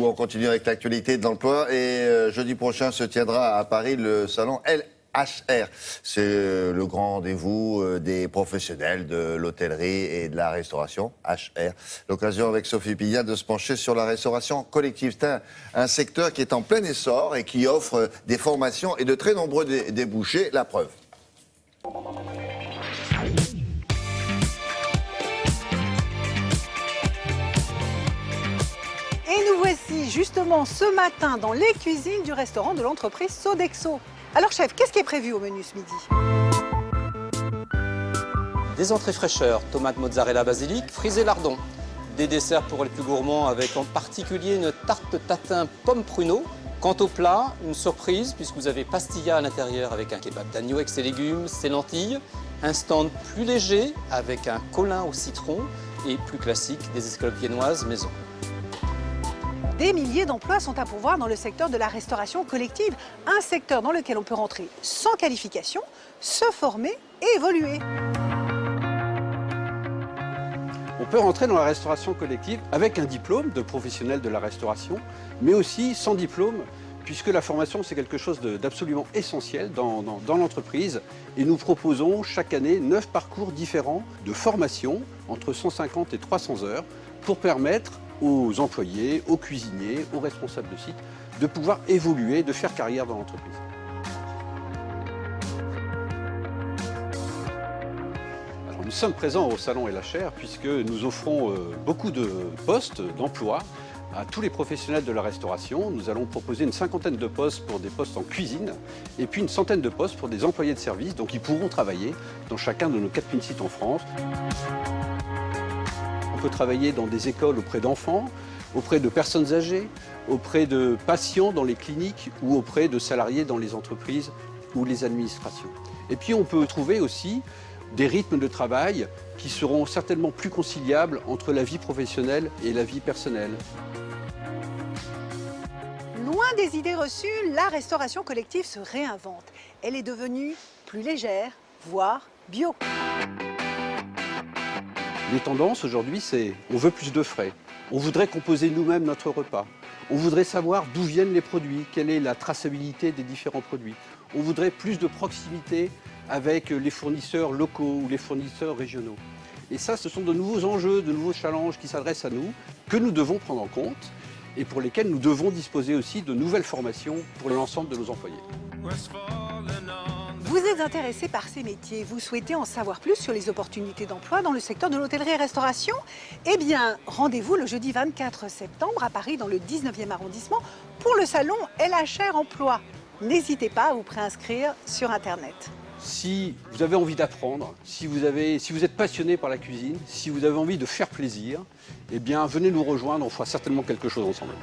On continue avec l'actualité de l'emploi et jeudi prochain se tiendra à Paris le salon LHR. C'est le grand rendez-vous des professionnels de l'hôtellerie et de la restauration, HR. L'occasion avec Sophie Pignat de se pencher sur la restauration collective. C'est un secteur qui est en plein essor et qui offre des formations et de très nombreux débouchés. La preuve. Et nous voici justement ce matin dans les cuisines du restaurant de l'entreprise Sodexo. Alors chef, qu'est-ce qui est prévu au menu ce midi? Des entrées fraîcheurs, tomates mozzarella basilic, frisées lardons. Des desserts pour les plus gourmands avec en particulier une tarte tatin pomme pruneau. Quant au plat, une surprise puisque vous avez pastilla à l'intérieur avec un kebab d'agneau avec ses légumes, ses lentilles. Un stand plus léger avec un colin au citron et plus classique des escalopes viennoises maison. Des milliers d'emplois sont à pourvoir dans le secteur de la restauration collective, un secteur dans lequel on peut rentrer sans qualification, se former et évoluer. On peut rentrer dans la restauration collective avec un diplôme de professionnel de la restauration, mais aussi sans diplôme, puisque la formation c'est quelque chose d'absolument essentiel dans l'entreprise. Et nous proposons chaque année 9 parcours différents de formation, entre 150 et 300 heures, pour permettre aux employés, aux cuisiniers, aux responsables de site, de pouvoir évoluer, de faire carrière dans l'entreprise. Nous sommes présents au salon LHR puisque nous offrons beaucoup de postes d'emploi à tous les professionnels de la restauration. Nous allons proposer une cinquantaine de postes pour des postes en cuisine et puis une centaine de postes pour des employés de service, donc ils pourront travailler dans chacun de nos 4000 sites en France. On peut travailler dans des écoles auprès d'enfants, auprès de personnes âgées, auprès de patients dans les cliniques ou auprès de salariés dans les entreprises ou les administrations. Et puis on peut trouver aussi des rythmes de travail qui seront certainement plus conciliables entre la vie professionnelle et la vie personnelle. Loin des idées reçues, la restauration collective se réinvente. Elle est devenue plus légère, voire bio. Les tendances aujourd'hui, c'est on veut plus de frais. On voudrait composer nous-mêmes notre repas. On voudrait savoir d'où viennent les produits, quelle est la traçabilité des différents produits. On voudrait plus de proximité avec les fournisseurs locaux ou les fournisseurs régionaux. Et ça, ce sont de nouveaux enjeux, de nouveaux challenges qui s'adressent à nous, que nous devons prendre en compte et pour lesquels nous devons disposer aussi de nouvelles formations pour l'ensemble de nos employés. Vous êtes intéressé par ces métiers, vous souhaitez en savoir plus sur les opportunités d'emploi dans le secteur de l'hôtellerie et restauration? Eh bien, rendez-vous le jeudi 24 septembre à Paris dans le 19e arrondissement pour le salon LHR Emploi. N'hésitez pas à vous préinscrire sur Internet. Si vous avez envie d'apprendre, si vous êtes passionné par la cuisine, si vous avez envie de faire plaisir, eh bien venez nous rejoindre, on fera certainement quelque chose ensemble.